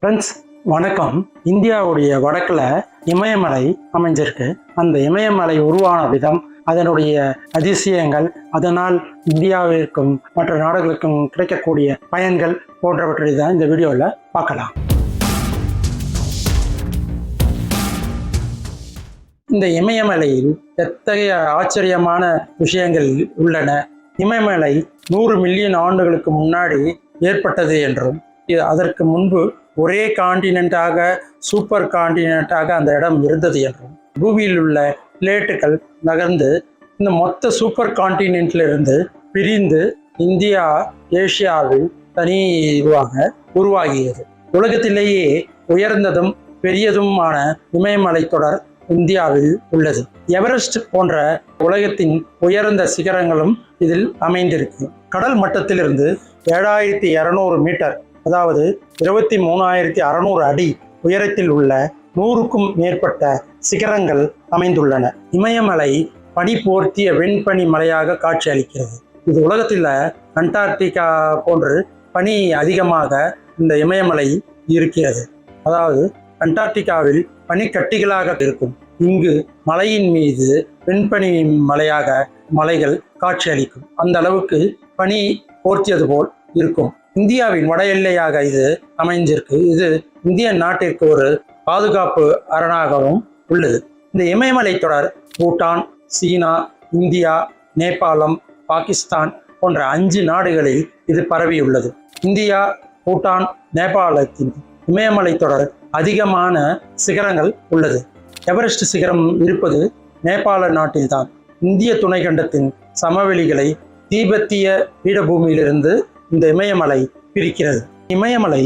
Friends வணக்கம். இந்தியாவுடைய வடக்கில் இமயமலை அமைஞ்சிருக்கு. அந்த இமயமலை உருவான விதம், அதனுடைய அதிசயங்கள், அதனால் இந்தியாவிற்கும் மற்ற நாடுகளுக்கும் கிடைக்கக்கூடிய பயன்கள் போன்றவற்றை தான் இந்த வீடியோவில் பார்க்கலாம். இந்த இமயமலையில் எத்தகைய ஆச்சரியமான விஷயங்கள் உள்ளன. இமயமலை 100 மில்லியன் ஆண்டுகளுக்கு முன்னாடி ஏற்பட்டது என்றும், அதற்கு முன்பு ஒரே காண்டினென்ட்டாக, சூப்பர் காண்டினென்ட்டாக அந்த இடம் இருந்தது என்றும், பூமியில் உள்ள பிளேட்டுகள் நகர்ந்து இந்த மொத்த சூப்பர் காண்டினென்ட்லிருந்து பிரிந்து இந்தியா ஏசியாவில் தனி இதுவாக உருவாகியது. உலகத்திலேயே உயர்ந்ததும் பெரியதுமான இமயமலை தொடர் இந்தியாவில் உள்ளது. எவரெஸ்ட் போன்ற உலகத்தின் உயர்ந்த சிகரங்களும் இதில் அமைந்திருக்கு. கடல் மட்டத்திலிருந்து 7200 மீட்டர், அதாவது 23,600 அடி உயரத்தில் உள்ள 100க்கும் மேற்பட்ட சிகரங்கள் அமைந்துள்ளன. இமயமலை பனி போர்த்திய வெண்பனி மலையாக காட்சி அளிக்கிறது. இது உலகத்தில் அண்டார்டிகா போன்று பனி அதிகமாக இந்த இமயமலை இருக்கிறது. அதாவது அண்டார்டிகாவில் பனிக்கட்டிகளாக இருக்கும். இங்கு மலையின் மீது வெண்பனி மலையாக மலைகள் காட்சி அளிக்கும். அந்த அளவுக்கு பனி போர்த்தியது போல் இருக்கும். இந்தியாவின் வட எல்லையாக இது அமைஞ்சிருக்கு. இது இந்திய நாட்டிற்கு ஒரு பாதுகாப்பு அரணாகவும் உள்ளது. இந்த இமயமலை தொடர் பூட்டான், சீனா, இந்தியா, நேபாளம், பாகிஸ்தான் போன்ற 5 நாடுகளில் இது பரவியுள்ளது. இந்தியா, பூட்டான், நேபாளத்தின் இமயமலை தொடர் அதிகமான சிகரங்கள் உள்ளது. எவரெஸ்ட் சிகரம் இருப்பது நேபாள நாட்டில்தான். இந்திய துணைக்கண்டத்தின் சமவெளிகளை தீபெத்திய பீடபூமியிலிருந்து இந்த இமயமலை பிரிக்கிறது. இமயமலை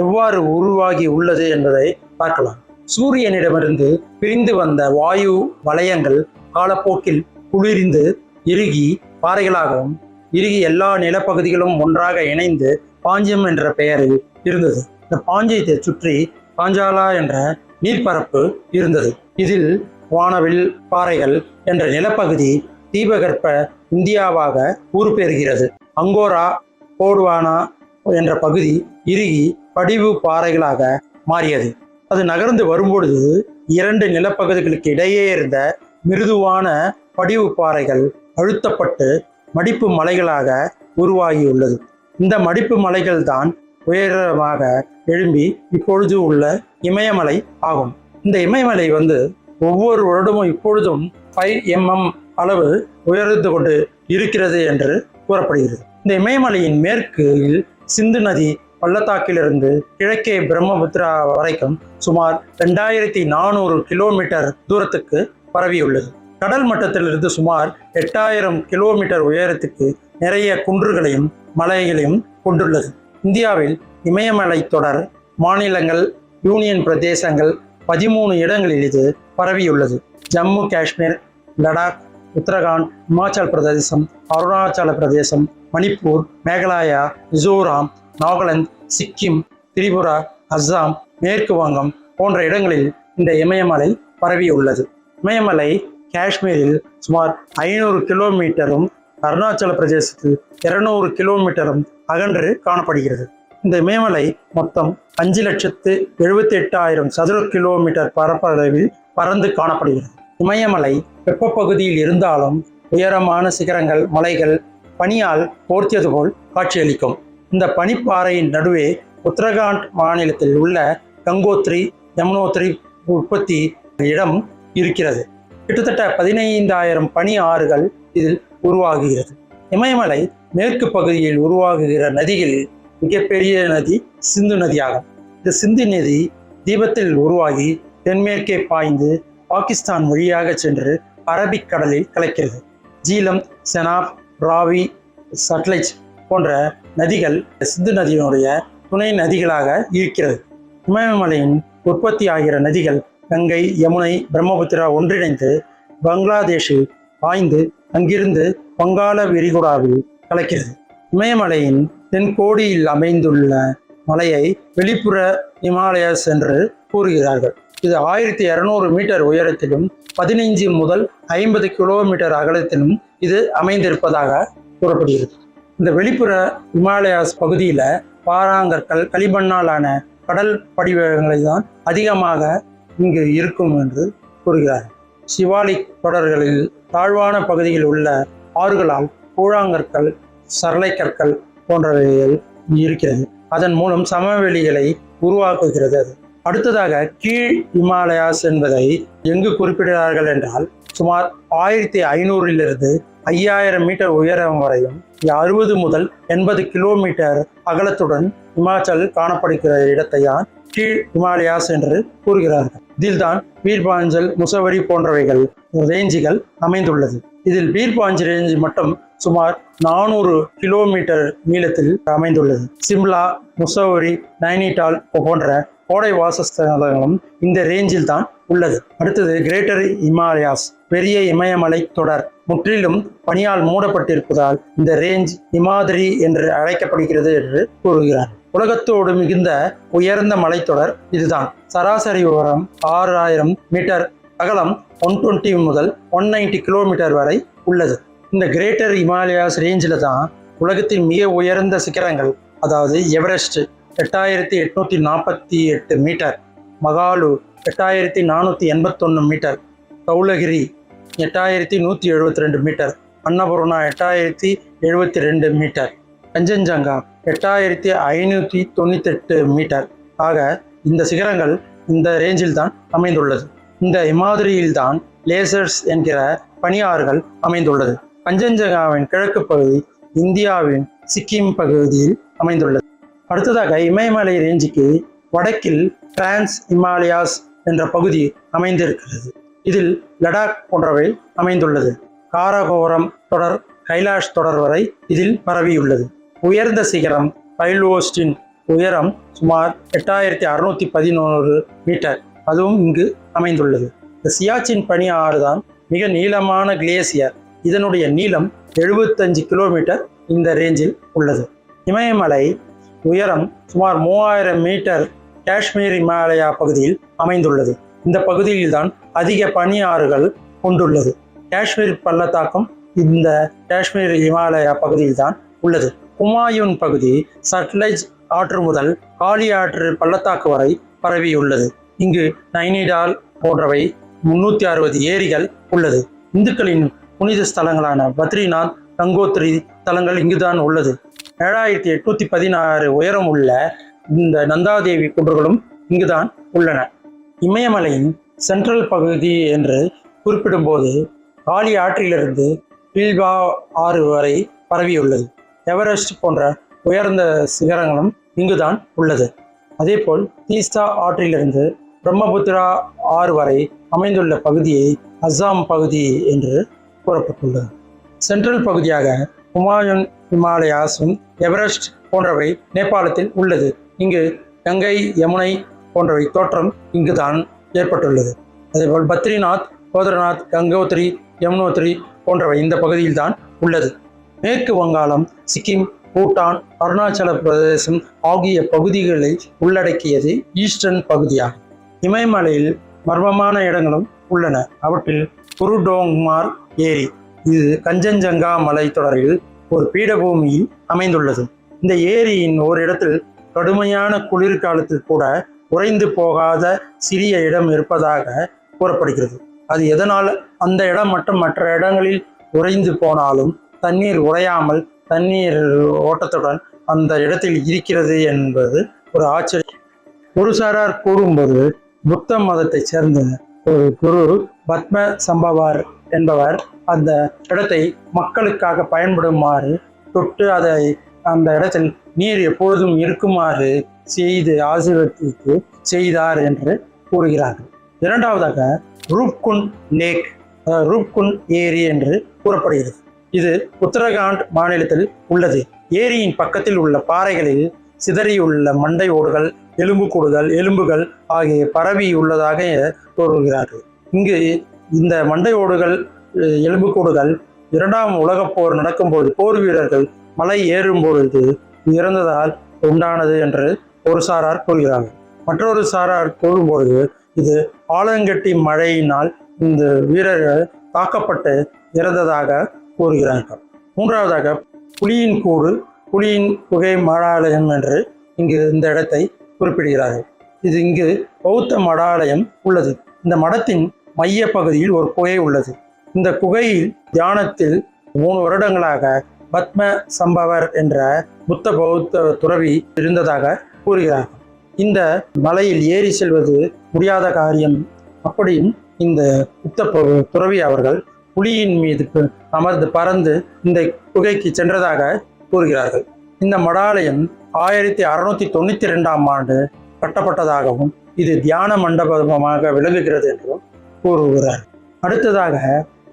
எவ்வாறு உருவாகி உள்ளது என்பதை பார்க்கலாம். சூரியனிடமிருந்து பிரிந்து வந்த வாயு வளையங்கள் காலப்போக்கில் குளிர்ந்து இறுகி பாறைகளாகவும், இறுகி எல்லா நிலப்பகுதிகளும் ஒன்றாக இணைந்து பாஞ்சம் என்ற பெயரில் இருந்தது. இந்த பாஞ்சத்தை சுற்றி பாஞ்சாலா என்ற நீர்ப்பரப்பு இருந்தது. இதில் வானவில் பாறைகள் என்ற நிலப்பகுதி தீபகற்ப இந்தியாவாக உருப்பெறுகிறது. அங்கோரா, கோடுவானா என்ற பகுதி இறுகி படிவு பாறைகளாக மாறியது. அது நகர்ந்து வரும்பொழுது 2 நிலப்பகுதிகளுக்கு இடையே இருந்த மிருதுவான படிவு பாறைகள் அழுத்தப்பட்டு மடிப்பு மலைகளாக உருவாகியுள்ளது. இந்த மடிப்பு மலைகள் தான் உயரமாக எழும்பி இப்பொழுது உள்ள இமயமலை ஆகும். இந்த இமயமலை ஒவ்வொரு வருடமும் இப்பொழுதும் 5 mm அளவு உயர்ந்து கொண்டு இருக்கிறது என்று கூறப்படுகிறது. இந்த இமயமலையின் மேற்கில் சிந்து நதி பள்ளத்தாக்கிலிருந்து கிழக்கே பிரம்மபுத்திரா வரைக்கும் சுமார் 2400 கிலோமீட்டர் தூரத்துக்கு பரவியுள்ளது. கடல் மட்டத்திலிருந்து சுமார் 8000 கிலோமீட்டர் உயரத்துக்கு நிறைய குன்றுகளையும் மலைகளையும் கொண்டுள்ளது. இந்தியாவில் இமயமலை தொடர் மாநிலங்கள், யூனியன் பிரதேசங்கள் 13 இடங்களில் இது பரவியுள்ளது. ஜம்மு காஷ்மீர், லடாக், உத்தரகாண்ட், இமாச்சல் பிரதேசம், அருணாச்சல பிரதேசம், மணிப்பூர், மேகாலயா, மிசோராம், நாகாலாந்து, சிக்கிம், திரிபுரா, அஸ்ஸாம், மேற்கு வங்கம் போன்ற இடங்களில் இந்த இமயமலை பரவியுள்ளது. இமயமலை காஷ்மீரில் சுமார் 500 கிலோமீட்டரும், அருணாச்சல பிரதேசத்தில் 200 கிலோமீட்டரும் அகன்று காணப்படுகிறது. இந்த இமயமலை மொத்தம் 5,78,000 சதுர கிலோமீட்டர் பரப்பளவில் பறந்து காணப்படுகிறது. இமயமலை வெப்பப்பகுதியில் இருந்தாலும் உயரமான சிகரங்கள், மலைகள் பனியால் போர்த்தியது போல் காட்சியளிக்கும். இந்த பனிப்பாறையின் நடுவே உத்தரகாண்ட் மாநிலத்தில் உள்ள கங்கோத்ரி, யமுனோத்ரி உற்பத்தி இடம் இருக்கிறது. கிட்டத்தட்ட 15,000 பனி ஆறுகள் இதில் உருவாகுகிறது. இமயமலை மேற்கு பகுதியில் உருவாகுகிற நதிகளில் மிகப்பெரிய நதி சிந்து நதியாகும். இந்த சிந்து நதி தீபத்தில் உருவாகி தென்மேற்கே பாய்ந்து பாகிஸ்தான் வழியாக சென்று அரபிக் கடலில் கலக்கிறது. ஜீலம், செனாப், ராவி, சட்லஜ் போன்ற நதிகள் சிந்து நதியினுடைய துணை நதிகளாக இருக்கிறது. இமயமலையின் உற்பத்தி ஆகிற நதிகள் கங்கை, யமுனை, பிரம்மபுத்திரா ஒன்றிணைந்து பங்களாதேஷில் பாய்ந்து அங்கிருந்து வங்காள விரிகுடாவில் கலக்கிறது. இமயமலையின் தென்கோடியில் அமைந்துள்ள மலையை வெளிப்புற இமாலயஸ் என்று கூறுகிறார்கள். இது 1200 மீட்டர் உயரத்திலும் 15 முதல் 50 கிலோமீட்டர் அகலத்திலும் இது அமைந்திருப்பதாக கூறப்படுகிறது. இந்த வெளிப்புற இமாலயாஸ் பகுதியில் பாறாங்கற்கள், களிமண்ணாலான கடல் படிவங்களை தான் அதிகமாக இங்கு இருக்கும் என்று கூறுகிறார். சிவாலிக் தொடர்களில் தாழ்வான பகுதியில் உள்ள ஆறுகளால் கூழாங்கற்கள், சரளை கற்கள் போன்றவைகள் இருக்கிறது. அதன் மூலம் சமவெளிகளை உருவாக்குகிறது. அடுத்ததாக கீழ் இமாலயாஸ் என்பதை எங்கு குறிப்பிடுகிறார்கள் என்றால், சுமார் 1500 5000 மீட்டர் உயரம் வரையும் 60 முதல் 80 கிலோமீட்டர் அகலத்துடன் இமாச்சல் காணப்படுகிற இடத்தைதான் கீழ் இமாலயாஸ் என்று கூறுகிறார்கள். இதில்தான் பீர்பாஞ்சல், முசவரி போன்றவைகள் ரேஞ்சுகள் அமைந்துள்ளது. இதில் பீர்பாஞ்ச் ரேஞ்ச் மட்டும் சுமார் 400 கிலோமீட்டர் நீளத்தில் அமைந்துள்ளது. சிம்லா, முசவரி, நைனிடால் போன்ற கோடை வாசஸ்தலங்களும் இந்த ரேஞ்சில் தான் உள்ளது. அடுத்தது கிரேட்டர் இமாலயாஸ், பெரிய இமயமலை தொடர் முற்றிலும் பனியால் மூடப்பட்டிருப்பதால் இந்த ரேஞ்ச் இமாதிரி என்று அழைக்கப்படுகிறது என்று கூறுகிறார். உலகத்தோடு மிகுந்த உயர்ந்த மலைத்தொடர் இதுதான். சராசரி உயரம் 6000 மீட்டர், அகலம் 120 முதல் 190 கிலோமீட்டர் வரை உள்ளது. இந்த கிரேட்டர் இமாலயாஸ் ரேஞ்சில் தான் உலகத்தின் மிக உயர்ந்த சிகரங்கள், அதாவது Everest 8848 metre, Makalu 8481 metre, Dhaulagiri 8172 metre, Annapurna 8072 metre, Kanchenjunga 8598 metre ஆக இந்த சிகரங்கள் இந்த ரேஞ்சில் தான் அமைந்துள்ளது. இந்த இமாதிரியில் தான் லேசர்ஸ் என்கிற பனியாறுகள் அமைந்துள்ளது. கஞ்சன்ஜங்காவின் கிழக்கு பகுதி இந்தியாவின் சிக்கிம் பகுதியில் அமைந்துள்ளது. அடுத்ததாக இமயமலை ரேஞ்சுக்கு வடக்கில் டிரான்ஸ் இமாலயாஸ் என்ற பகுதி அமைந்திருக்கிறது. இதில் லடாக் போன்றவை அமைந்துள்ளது. காரகோரம் தொடர், கைலாஷ் தொடர் வரை இதில் பரவியுள்ளது. உயர்ந்த சிகரம் பைல்வோஸ்டின் உயரம் சுமார் 8611 மீட்டர், அதுவும் இங்கு அமைந்துள்ளது. இந்த சியாச்சின் பனி ஆறு தான் மிக நீளமான கிளேசியர். இதனுடைய நீளம் 75 கிலோமீட்டர் இந்த ரேஞ்சில் உள்ளது. இமயமலை உயரம் சுமார் 3000 மீட்டர் காஷ்மீர் இமாலயா பகுதியில் அமைந்துள்ளது. இந்த பகுதியில் தான் அதிக பனி ஆறுகள் கொண்டுள்ளது. காஷ்மீர் பள்ளத்தாக்கம் இந்த காஷ்மீர் இமாலயா பகுதியில் தான் உள்ளது. குமாயூன் பகுதி சட்லஜ் ஆற்று முதல் காளி ஆற்று பள்ளத்தாக்கு வரை பரவியுள்ளது. இங்கு நைனிடால் போன்றவை 360 ஏரிகள் உள்ளது. இந்துக்களின் புனித ஸ்தலங்களான பத்ரிநாத், கங்கோத்ரி தலங்கள் இங்குதான் உள்ளது. 7816 உயரம் உள்ள இந்த நந்தாதேவி குன்றுகளும் இங்குதான் உள்ளன. இமயமலையின் சென்ட்ரல் பகுதி என்று குறிப்பிடும்போது காளி ஆற்றிலிருந்து பில்பா ஆறு வரை பரவியுள்ளது. எவரெஸ்ட் போன்ற உயர்ந்த சிகரங்களும் இங்குதான் உள்ளது. அதேபோல் தீஸ்தா ஆற்றிலிருந்து பிரம்மபுத்திரா ஆறு வரை அமைந்துள்ள பகுதியை அஸ்ஸாம் பகுதி என்று கூறப்பட்டுள்ளது. சென்ட்ரல் பகுதியாக குமாயூன் இமாலயாஸும் எவரெஸ்ட் போன்றவை நேபாளத்தில் உள்ளது. இங்கு கங்கை, யமுனை போன்றவை தோற்றம் இங்குதான் ஏற்பட்டுள்ளது. அதேபோல் பத்ரிநாத், கோதரநாத், கங்கோத்ரி, யமுனோத்ரி போன்றவை இந்த பகுதியில் தான் உள்ளது. மேற்கு வங்காளம், சிக்கிம், பூட்டான், அருணாச்சல பிரதேசம் ஆகிய பகுதிகளை உள்ளடக்கியது ஈஸ்டர்ன் பகுதியாகும். இமயமலையில் மர்மமான இடங்களும் உள்ளன. அவற்றில் குருடோங்மார் ஏரி, இது கஞ்சன்ஜங்கா மலை தொடரில் ஒரு பீடபூமியில் அமைந்துள்ளது. இந்த ஏரியின் ஒரு இடத்தில் கடுமையான குளிர்காலத்தில் கூட உறைந்து போகாத சிறிய இடம் இருப்பதாக கூறப்படுகிறது. அது எதனால் அந்த இடம் மற்றும் மற்ற இடங்களில் உறைந்து போனாலும் தண்ணீர் உறையாமல் தண்ணீர் ஓட்டத்துடன் அந்த இடத்தில் இருக்கிறது என்பது ஒரு ஆச்சரியம். ஒரு சாரார் கூறும்போது புத்த மதத்தை சேர்ந்த ஒரு குரு பத்ம சம்பவார் என்பவர் அந்த இடத்தை மக்களுக்காக பயன்படுமாறு தொட்டு அதை அந்த இடத்தில் நீர் எப்பொழுதும் இருக்குமாறு செய்து ஆசீர்வதித்து செய்தார் என்று கூறுகிறார்கள். இரண்டாவதாக ரூப்குண்ட் லேக், ரூப்குண்ட் ஏரி என்று கூறப்படுகிறது. இது உத்தரகாண்ட் மாநிலத்தில் உள்ளது. ஏரியின் பக்கத்தில் உள்ள பாறைகளில் சிதறியுள்ள மண்டை ஓடுகள், எலும்புகள் ஆகிய பரவி உள்ளதாக கூறுகிறார்கள். இங்கு இந்த மண்டை ஓடுகள், எலும்புக்கூடுகள் 2ஆம் உலகப் போர் நடக்கும்போது போர் வீரர்கள் மலை ஏறும் பொழுது இறந்ததால் உண்டானது என்று ஒரு சாரார் கூறுகிறார்கள். மற்றொரு சாரார் கூறும்பொழுது இது ஆலங்கட்டி மழையினால் இந்த வீரர்கள் தாக்கப்பட்டு இறந்ததாக கூறுகிறார்கள். மூன்றாவதாக புலியின் கூடு, புலியின் குகை மாடாலயம் என்று இங்கு இந்த இடத்தை குறிப்பிடுகிறார்கள். இது இங்கு பௌத்த மடாலயம் உள்ளது. இந்த மடத்தின் மைய பகுதியில் ஒரு குகை உள்ளது. இந்த குகையில் தியானத்தில் 3 வருடங்களாக பத்ம சம்பவர் என்ற புத்த பௌத்த துறவி இருந்ததாக கூறுகிறார்கள். இந்த மலையில் ஏறி செல்வது முடியாத காரியம். அப்படியும் இந்த புத்த துறவி அவர்கள் புலியின் மீது அமர்ந்து பறந்து இந்த குகைக்கு சென்றதாக கூறுகிறார்கள். இந்த மடாலயம் 1692ஆம் ஆண்டு கட்டப்பட்டதாகவும் இது தியான மண்டபமாக விளங்குகிறது என்றும் கூறுகிறார். அடுத்ததாக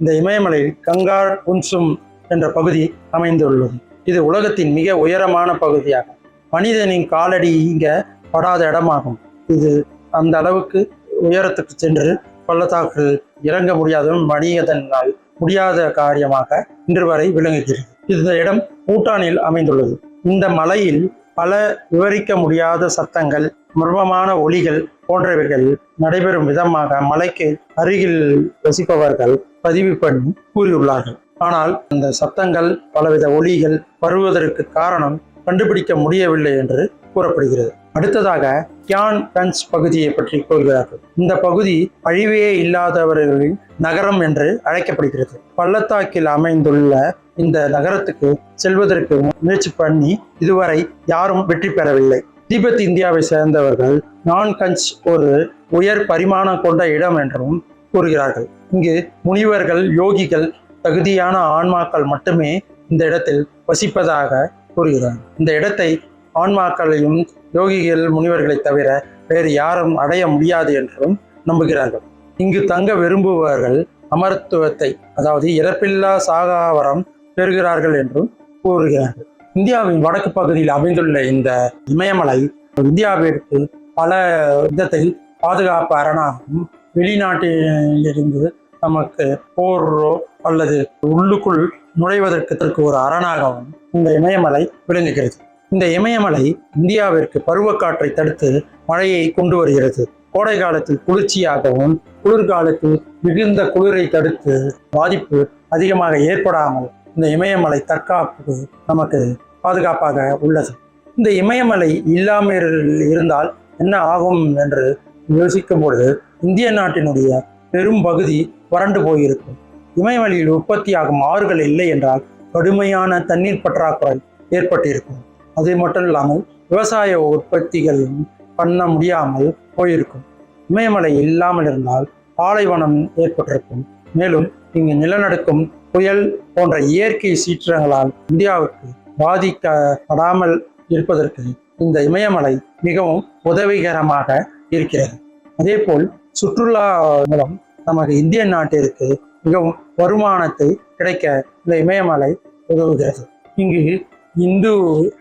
இந்த இமயமலையில் கங்கார் குன்சும் என்ற பகுதி அமைந்துள்ளது. இது உலகத்தின் மிக உயரமான பகுதியாகும். மனிதனின் காலடி இங்க படாத இடமாகும். இது அந்த அளவுக்கு உயரத்துக்கு சென்று பள்ளத்தாக்கில் இறங்க முடியாத மனிதனால் முடியாத காரியமாக இன்று வரை விளங்குகிறது. இந்த இடம் பூட்டானில் அமைந்துள்ளது. இந்த மலையில் பல விவரிக்க முடியாத சத்தங்கள், மர்மமான ஒலிகள் போன்றவைகள் நடைபெறும் விதமாக மலைக்கு அருகில் வசிப்பவர்கள் பதிவு பண்ணி கூறியுள்ளார்கள். ஆனால் அந்த சத்தங்கள், பலவித ஒலிகள் வருவதற்கு காரணம் கண்டுபிடிக்க முடியவில்லை என்று கூறப்படுகிறது. அடுத்ததாக கியான் கஞ்ச் பகுதியை பற்றி கூறுகிறார்கள். இந்த பகுதி அழிவே இல்லாதவர்களின் நகரம் என்று அழைக்கப்படுகிறது. பள்ளத்தாக்கில் அமைந்துள்ள இந்த நகரத்துக்கு செல்வதற்கு முயற்சி பண்ணி இதுவரை யாரும் வெற்றி பெறவில்லை. திபெத் இந்தியாவை சேர்ந்தவர்கள் நான் கஞ்ச் ஒரு உயர் பரிமாணம் கொண்ட இடம் என்றும் கூறுகிறார்கள். இங்கு முனிவர்கள், யோகிகள், தகுதியான ஆன்மாக்கள் மட்டுமே இந்த இடத்தில் வசிப்பதாக கூறுகிறார்கள். இந்த இடத்தை ஆன்மாக்களையும் யோகிகள், முனிவர்களை தவிர வேறு யாரும் அடைய முடியாது என்றும் நம்புகிறார்கள். இங்கு தங்க விரும்புபவர்கள் அமரத்துவத்தை, அதாவது இறப்பில்லா சாகாவரம் பெறுகிறார்கள் என்றும் கூறுகிறார்கள். இந்தியாவின் வடக்கு பகுதியில் அமைந்துள்ள இந்த இமயமலை இந்தியாவிற்கு பல விதத்தில் பாதுகாப்பு அரணாகவும், வெளிநாட்டிலிருந்து நமக்கு போரோ அல்லது உள்ளுக்குள் நுழைவதற்கு ஒரு அரணாகவும் இந்த இமயமலை விளங்குகிறது. இந்த இமயமலை இந்தியாவிற்கு பருவக்காற்றை தடுத்து மழையை கொண்டு வருகிறது. கோடை காலத்தில் குளிர்ச்சியாகவும், குளிர்காலத்தில் மிகுந்த குளிரை தடுத்து பாதிப்பு அதிகமாக ஏற்படாமல் இந்த இமயமலை தற்காப்பு நமக்கு பாதுகாப்பாக உள்ளது. இந்த இமயமலை இல்லாமல் இருந்தால் என்ன ஆகும் என்று யோசிக்கும் பொழுது இந்திய நாட்டினுடைய பெரும் பகுதி வறண்டு போயிருக்கும். இமயமலையில் உற்பத்தியாகும் ஆறுகள் இல்லை என்றால் கடுமையான தண்ணீர் பற்றாக்குறை ஏற்பட்டிருக்கும். அது மட்டும் இல்லாமல் விவசாய உற்பத்திகள் பண்ண முடியாமல் போயிருக்கும். இமயமலை இல்லாமல் இருந்தால் பாலைவனம் ஏற்பட்டிருக்கும். மேலும் இங்கு நிலநடுக்கம், புயல் போன்ற இயற்கை சீற்றங்களால் இந்தியாவுக்கு பாதிக்கப்படாமல் இருப்பதற்கு இந்த இமயமலை மிகவும் உதவிகரமாக இருக்கிறது. அதேபோல் சுற்றுலா மூலம் நமக்கு இந்திய நாட்டிற்கு மிகவும் வருமானத்தை கிடைக்க இந்த இமயமலை உதவுகிறது. இங்கு இந்து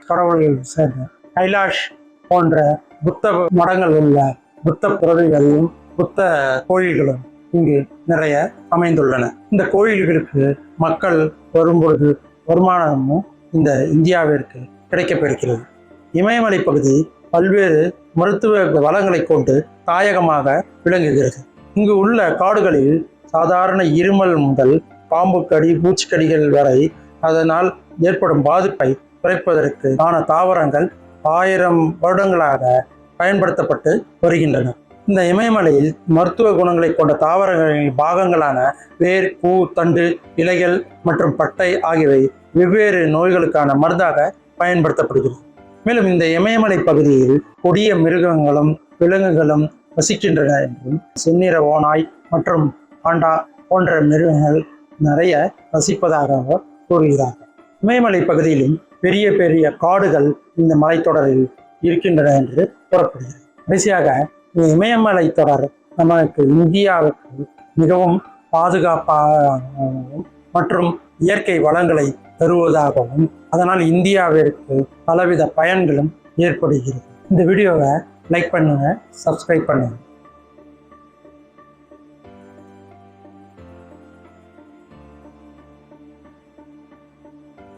கடவுள்கள் சேர்ந்த கைலாஷ் போன்ற புத்த மடங்கள் உள்ள புத்த துறவிகளும் புத்த கோயில்களும் இங்கு நிறைய அமைந்துள்ளன. இந்த கோயில்களுக்கு மக்கள் வரும்பொழுது வருமானமும் இந்த இந்தியாவிற்கு கிடைக்கப்பெறுகிறது. இமயமலை பகுதி பல்வேறு மருத்துவ வளங்களை கொண்டு தாயகமாக விளங்குகிறது. இங்கு உள்ள காடுகளில் சாதாரண இருமல் முதல் பாம்பு கடி, பூச்சிக்கடிகள் வரை அதனால் ஏற்படும் பாதிப்பை குறைப்பதற்கு தாவரங்கள் 1000 வருடங்களாக பயன்படுத்தப்பட்டு வருகின்றன. இந்த இமயமலையில் மருத்துவ குணங்களை கொண்ட தாவரங்களின் பாகங்களான வேர், பூ, தண்டு, இலைகள் மற்றும் பட்டை ஆகியவை வெவ்வேறு நோய்களுக்கான மருந்தாக பயன்படுத்தப்படுகிறது. மேலும் இந்த இமயமலை பகுதியில் கொடிய மிருகங்களும் விலங்குகளும் வசிக்கின்றன என்றும், செந்நிற ஓநாய் மற்றும் பாண்டா போன்ற மிருகங்கள் நிறைய வசிப்பதாக கூறுகிறார்கள். இமயமலை பகுதியிலும் பெரிய பெரிய காடுகள் இந்த மலைத்தொடரில் இருக்கின்றன என்று கூறப்படுகிறது. கடைசியாக இந்த இமயமலை தொடர் நமக்கு இந்தியாவுக்கு மிகவும் பாதுகாப்பாகவும் மற்றும் இயற்கை வளங்களை தருவதாகவும், அதனால் இந்தியாவிற்கு பலவித பயன்களும் ஏற்படுகிறது. இந்த வீடியோவை லைக் பண்ணுங்க, சப்ஸ்கிரைப் பண்ணுங்க.